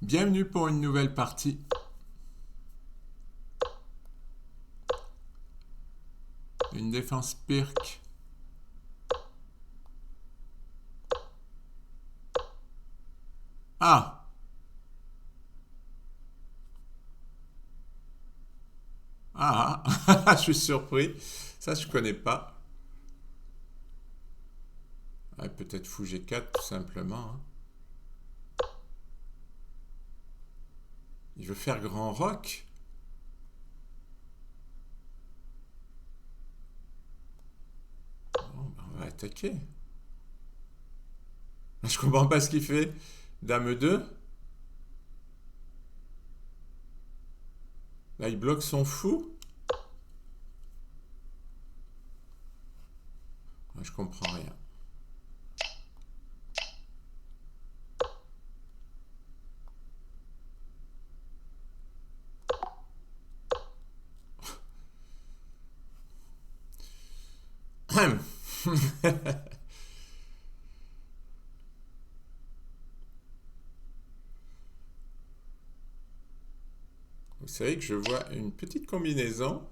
Bienvenue pour une nouvelle partie. Une défense Pirc. Ah! Ah! Je suis surpris. Ça, je connais pas. Ah, peut-être fou G4 tout simplement, hein. Il veut faire grand rock. Bon, ben, on va attaquer. Je comprends pas ce qu'il fait. Dame 2. Là, il bloque son fou. Je comprends rien. Vous savez que je vois une petite combinaison.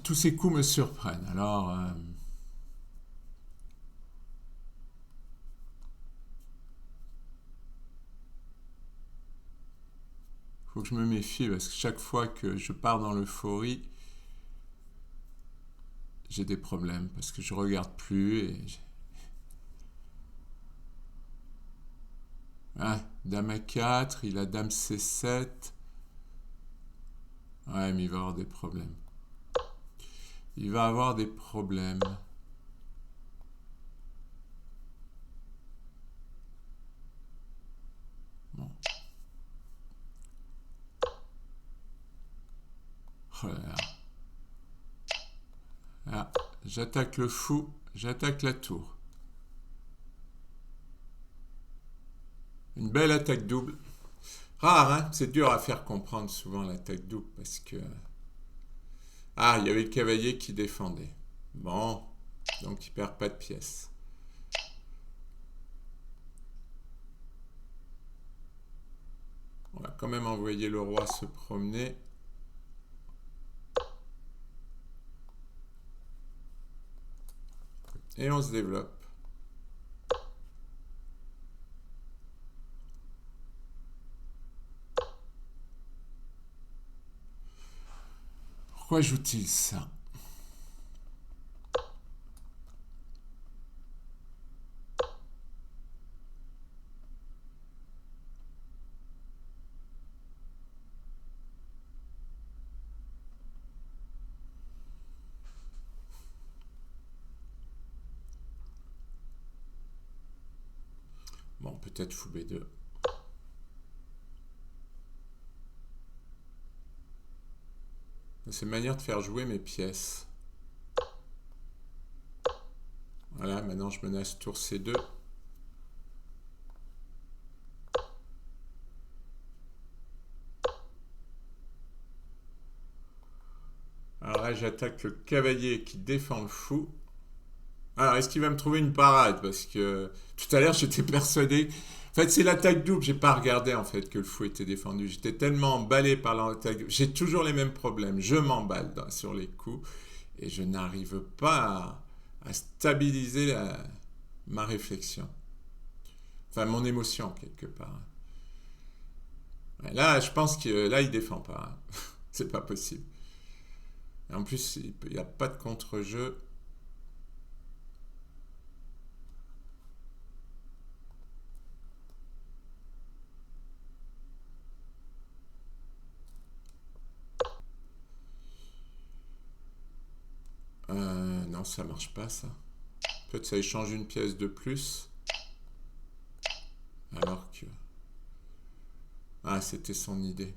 Tous ces coups me surprennent. Alors, faut que je me méfie parce que chaque fois que je pars dans l'euphorie, j'ai des problèmes parce que je regarde plus et ah, dame A4, il a dame C7. Ouais, mais il va avoir des problèmes. Il va avoir des problèmes. Bon. Oh là là. Ah, j'attaque le fou, j'attaque la tour. Une belle attaque double. Rare, hein? C'est dur à faire comprendre souvent l'attaque double parce que... Ah, il y avait le cavalier qui défendait. Bon, donc il perd pas de pièces. On va quand même envoyer le roi se promener. Et on se développe. Pourquoi joue-t-il ça? Bon, peut-être fou B2. C'est une manière de faire jouer mes pièces. Voilà, maintenant je menace tour C2. Alors là, j'attaque le cavalier qui défend le fou. Alors, est-ce qu'il va me trouver une parade? Parce que tout à l'heure, j'étais persuadé. En fait, c'est l'attaque double. J'ai pas regardé en fait que le fou était défendu. J'étais tellement emballé par l'attaque double. J'ai toujours les mêmes problèmes. Je m'emballe sur les coups et je n'arrive pas à stabiliser ma réflexion. Enfin, mon émotion quelque part. Ouais, là, je pense que là, il défend pas, hein. C'est pas possible. Et en plus, il n'y a pas de contre-jeu. Non, ça marche pas ça. Peut-être ça échange une pièce de plus. Alors que... Ah, c'était son idée.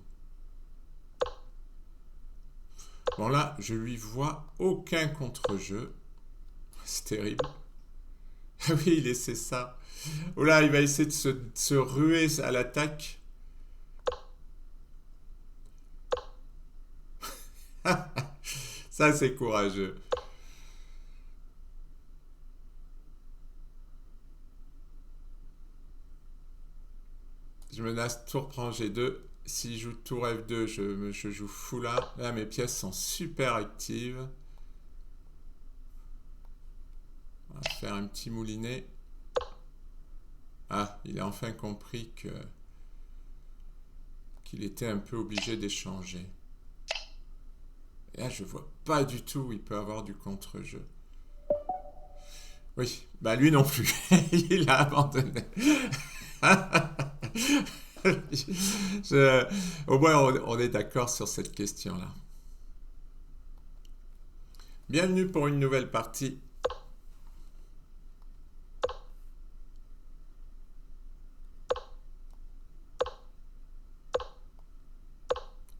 Bon là, je lui vois aucun contre-jeu. C'est terrible. Ah oui, il essaie ça. Oh là, il va essayer de se ruer à l'attaque. Ça, c'est courageux. Je menace tour prend G2. Si je joue tour F2, je joue fou là. Là, mes pièces sont super actives. On va faire un petit moulinet. Ah, il a enfin compris qu'il était un peu obligé d'échanger. Et là, je vois pas du tout où il peut avoir du contre-jeu. Oui, bah lui non plus. Il a abandonné. Au moins, on est d'accord sur cette question-là. Bienvenue pour une nouvelle partie.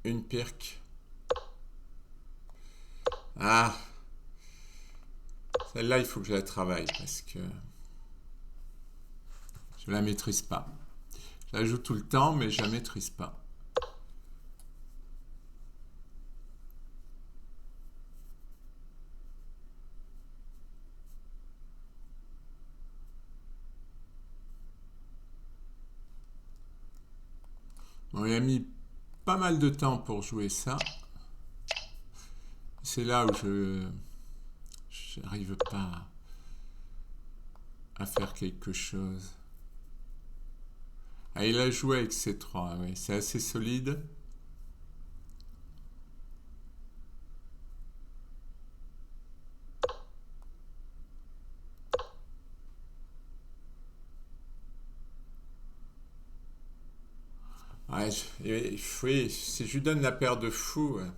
Une pirque. Ah, celle-là, il faut que je la travaille parce que je la maîtrise pas. Je la joue tout le temps, mais je la maîtrise pas. Bon, il a mis pas mal de temps pour jouer ça. C'est là où je n'arrive pas à faire quelque chose. Ah, il a joué avec C3, oui, c'est assez solide. Ouais, oui, si je lui donne la paire de fous, ouais.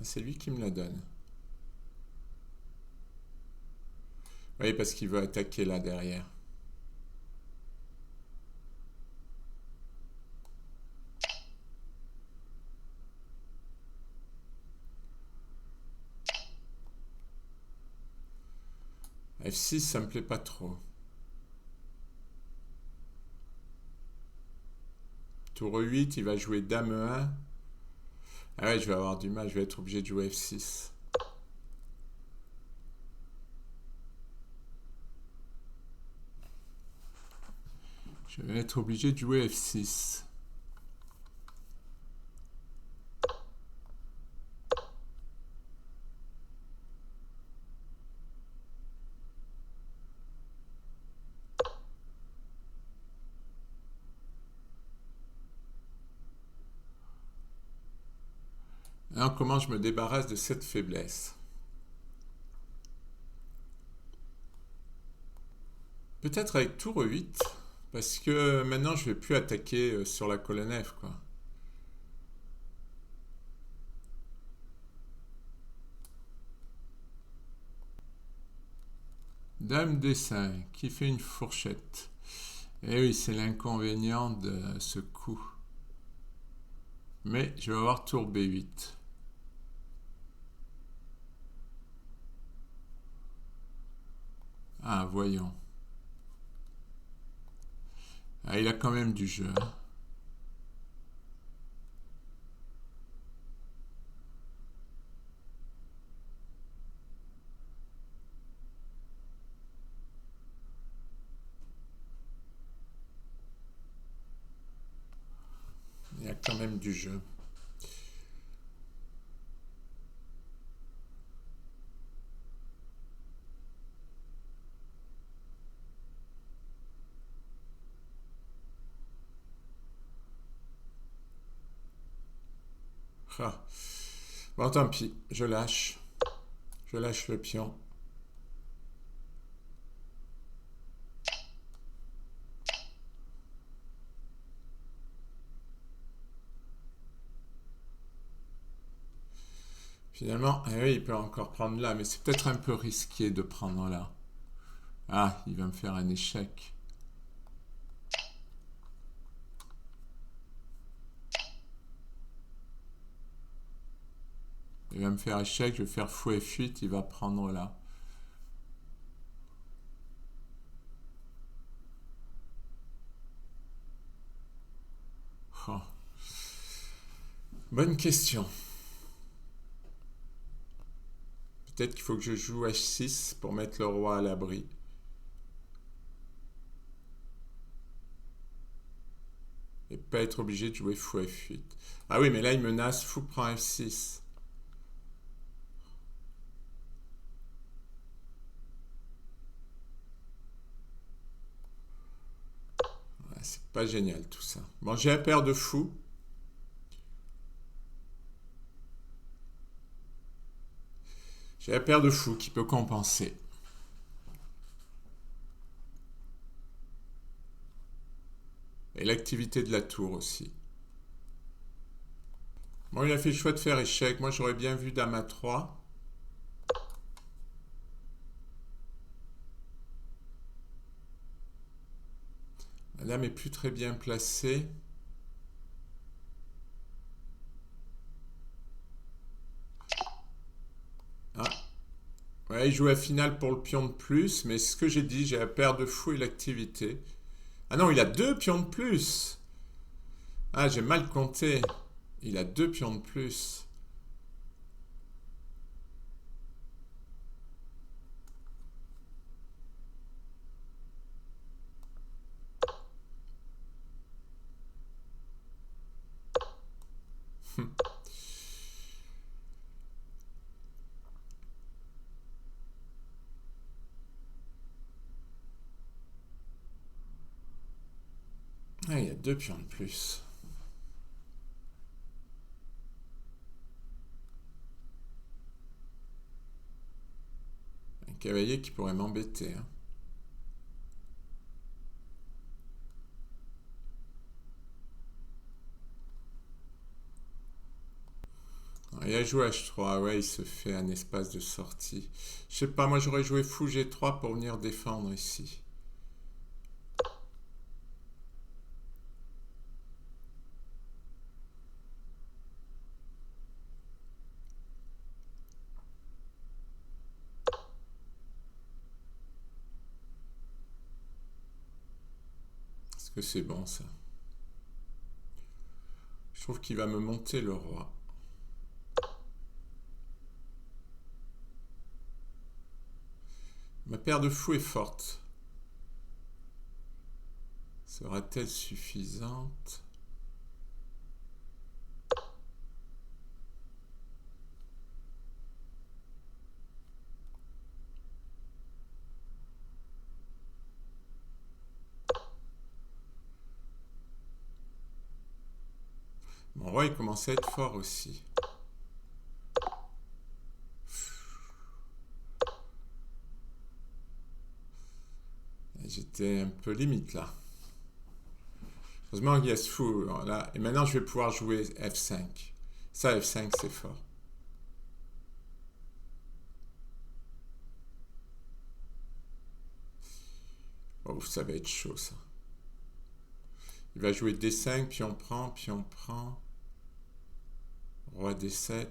C'est lui qui me la donne. Oui, parce qu'il veut attaquer là derrière. F6, ça me plaît pas trop. Tour E8, il va jouer Dame E1. Ah ouais, je vais avoir du mal, je vais être obligé de jouer F6. Je vais être obligé de jouer F6. Alors, comment je me débarrasse de cette faiblesse? Peut-être avec tour E8, parce que maintenant je vais plus attaquer sur la colonne F, quoi. Dame D5, qui fait une fourchette. Et oui, c'est l'inconvénient de ce coup. Mais je vais avoir tour B8. Ah, voyons. Ah, il a quand même du jeu, hein. Il a quand même du jeu. Ah. Bon, tant pis, je lâche. Je lâche le pion. Finalement, ah oui, il peut encore prendre là, mais c'est peut-être un peu risqué de prendre là. Ah, il va me faire un échec. Il va me faire échec, je vais faire fou F8, il va prendre là. Oh. Bonne question. Peut-être qu'il faut que je joue H6 pour mettre le roi à l'abri. Et pas être obligé de jouer fou F8. Ah oui, mais là, il menace fou prend F6. Ouais, c'est pas génial tout ça. Bon, j'ai la paire de fou. J'ai la paire de fou qui peut compenser. Et l'activité de la tour aussi. Bon, il a fait le choix de faire échec. Moi, j'aurais bien vu dame à 3. La dame est plus très bien placée. Ah, ouais, il joue la finale pour le pion de plus, mais ce que j'ai dit, j'ai la paire de fou et l'activité. Ah non, il a 2 pions de plus. Ah, j'ai mal compté. Il a 2 pions de plus. Ah, il a 2 pions de plus. Un cavalier qui pourrait m'embêter, hein. Il a joué H3, ouais, il se fait un espace de sortie. Je sais pas, moi j'aurais joué fou G3 pour venir défendre ici. Est-ce que c'est bon ça? Je trouve qu'il va me monter le roi. Ma paire de fou est forte. Sera-t-elle suffisante? Mon roi, il commençait à être fort aussi. J'étais un peu limite là. Heureusement qu'il y a ce fou là. Et maintenant, je vais pouvoir jouer F5. Ça, F5, c'est fort. Oh, ça va être chaud ça. Il va jouer D5, puis on prend, puis on prend. Roi D7.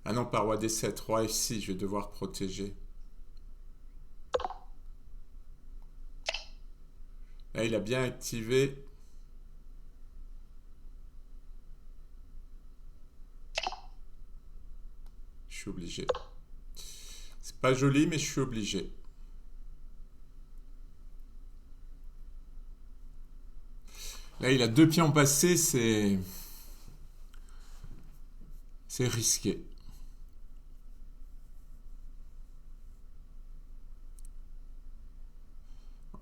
Ah non, pas roi D7, roi F6, je vais devoir protéger. Là, il a bien activé. Je suis obligé. C'est pas joli, mais je suis obligé. Là, il a 2 pions passés, c'est risqué.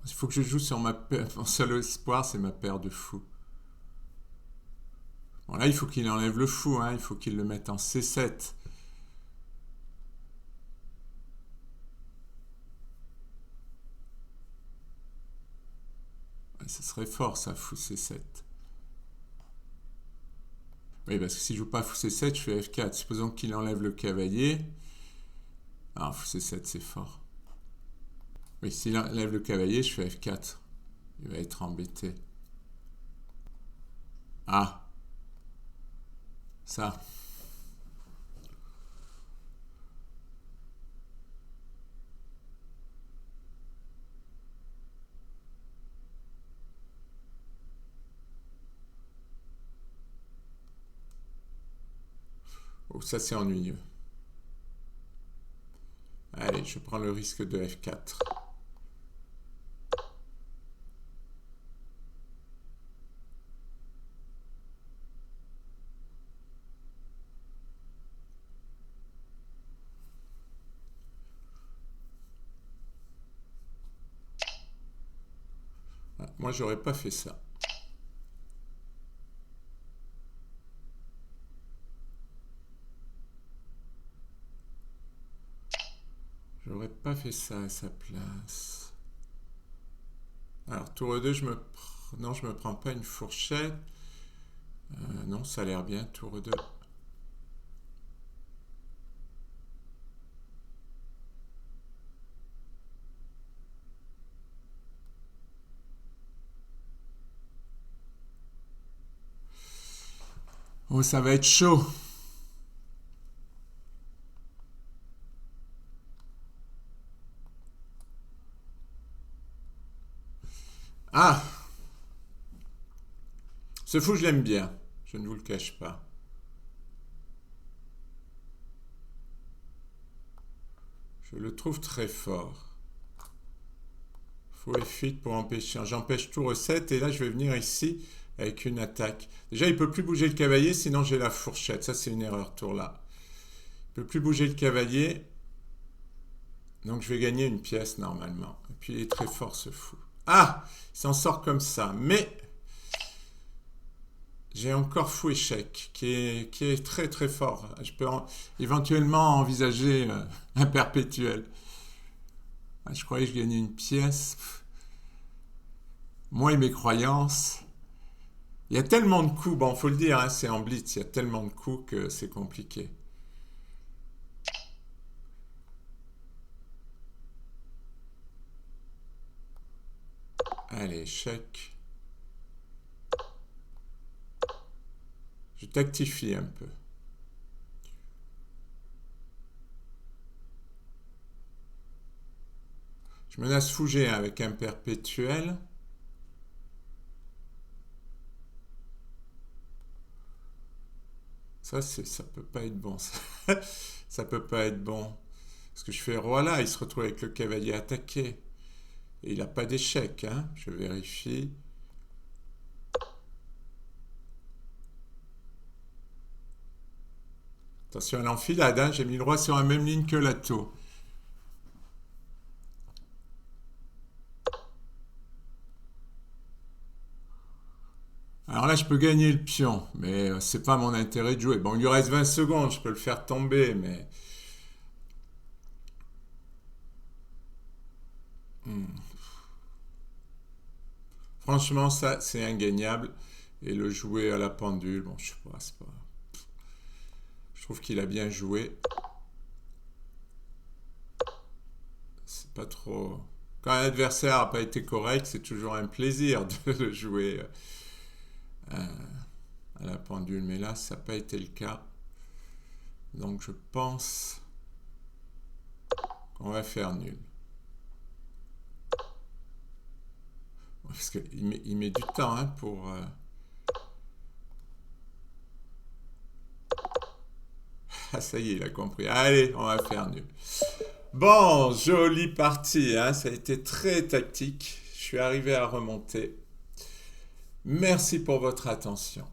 Il faut que je joue sur ma paire. Mon seul espoir, c'est ma paire de fou. Bon, là, il faut qu'il enlève le fou, hein. Il faut qu'il le mette en C7. Ouais, ça serait fort, ça, fou C7. Oui, parce que si je joue pas fou C7, je fais F4. Supposons qu'il enlève le cavalier. Ah, fou C7, c'est fort. Oui, s'il enlève le cavalier, je fais F4. Il va être embêté. Ah, ça. Oh, ça c'est ennuyeux. Allez, je prends le risque de F4. Ah, moi, j'aurais pas fait ça. J'aurais pas fait ça à sa place. Alors, tour E2, non, je me prends pas une fourchette. Non, ça a l'air bien, tour E2. Oh, ça va être chaud. Ah, ce fou, je l'aime bien. Je ne vous le cache pas. Je le trouve très fort. Fou F8 pour empêcher. J'empêche tour E7 et là, je vais venir ici avec une attaque. Déjà, il peut plus bouger le cavalier, sinon j'ai la fourchette. Ça, c'est une erreur, tour là. Il peut plus bouger le cavalier. Donc, je vais gagner une pièce normalement. Et puis, il est très fort, ce fou. Ah, il s'en sort comme ça. Mais j'ai encore fou échec, qui est très très fort. Je peux éventuellement envisager un perpétuel. Ah, je croyais que je gagnais une pièce. Moi et mes croyances. Il y a tellement de coups, bon, faut le dire, hein, c'est en blitz, il y a tellement de coups que c'est compliqué. Allez, échec. Je tactifie un peu. Je menace fou G1 avec un perpétuel. Ça peut pas être bon. Ça peut pas être bon. Parce que je fais roi là, il se retrouve avec le cavalier attaqué. Et il n'a pas d'échec, hein. Je vérifie. Attention à l'enfilade, hein. J'ai mis le roi sur la même ligne que la tour. Alors là, je peux gagner le pion, mais c'est pas mon intérêt de jouer. Bon, il lui reste 20 secondes, je peux le faire tomber, mais... Hmm. Franchement, ça, c'est ingagnable. Et le jouer à la pendule, bon, je sais pas, c'est pas... Je trouve qu'il a bien joué. C'est pas trop... Quand un adversaire n'a pas été correct, c'est toujours un plaisir de le jouer à la pendule. Mais là, ça n'a pas été le cas. Donc je pense qu'on va faire nul. Parce qu'il met du temps hein, pour... Ah ça y est, il a compris. Allez, on va faire nul. Bon, jolie partie, hein, ça a été très tactique. Je suis arrivé à remonter. Merci pour votre attention.